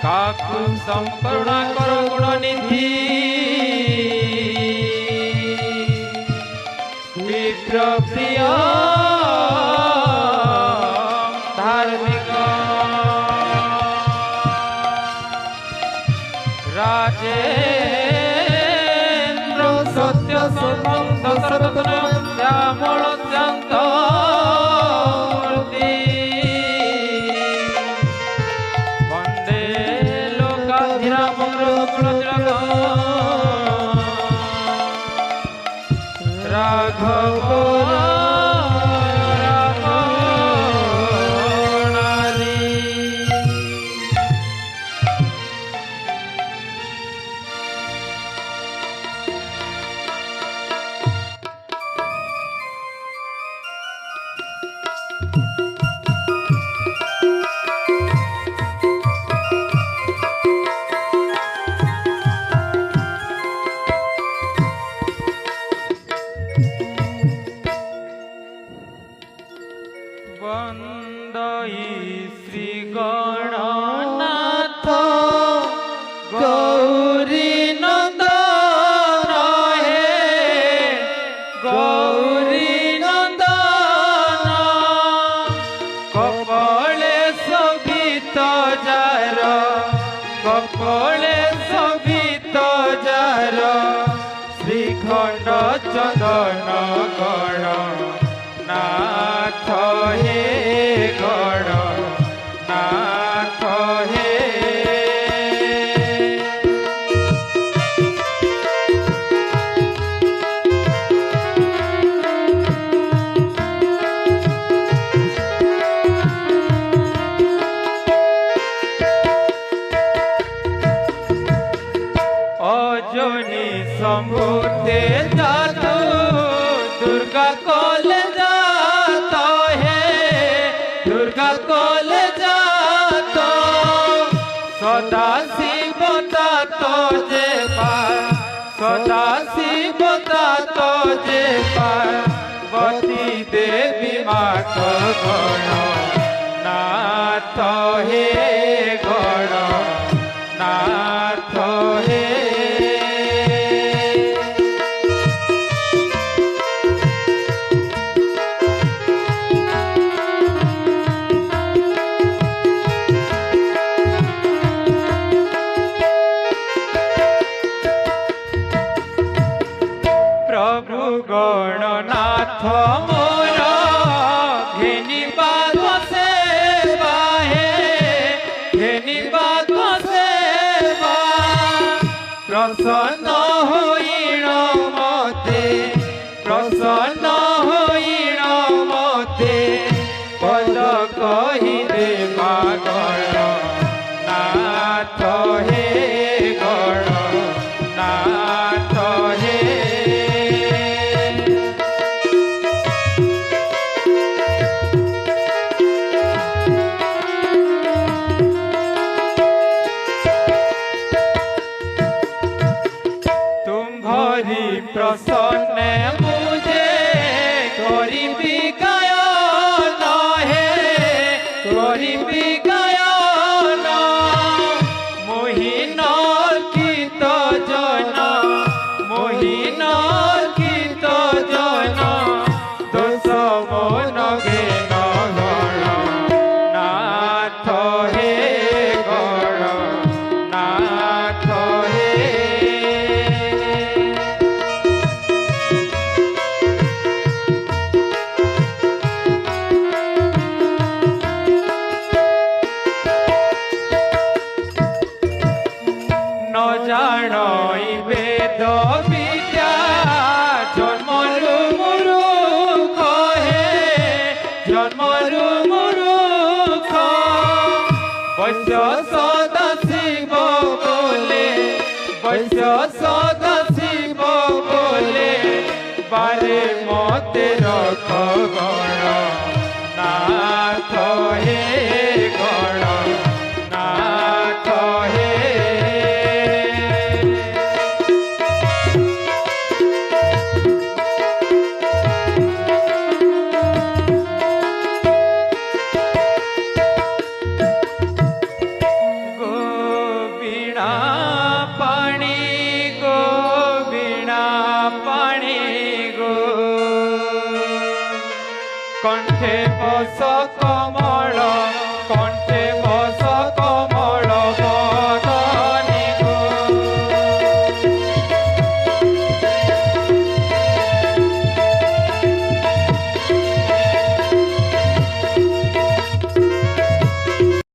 काकु संकरुणा करो गुणनिधि विप्र प्रिय धार्मिक राजेन्द्र सत्य सर्वतन श्यामल शांत वंदई श्री गणनाथ गौरी नंदन हे गौरी नंदन कपले शोभित जार कपले शोभित जार श्रीखंड चंदन गण नाथ हे गण नाथ हे अजनी संभूते जातु दुर्गा कोले जाता है दुर्गा कोले जाता सदा शिवता तो जे पार सदा शिवता तो जे पार बती देवी मात गण नाथ हे गण नाथ हे प्रभु गणनाथ मोर घेनी बाग सेवा हे घेनी बाग सेवा प्रसन्न होइण मते प्रसन्न होइण मते पद कहि दे गण नाथ हे गण नाथ हे प्रसन्न मुझे गरीबी गायन है गरीबी गायन मोहिन गीत जन मोहिन गीत जन दोष मन घेन गण नाथ हे गण नाथ हे जाणई वेद विद्या जन्मरु मूर्ख हे जन्मरु मूर्ख वैश्य सदा शिव बोले वैश्य सदा शिव बोले बारे मते रख गण नाथ हे गण नाथ हे कंठे पोषक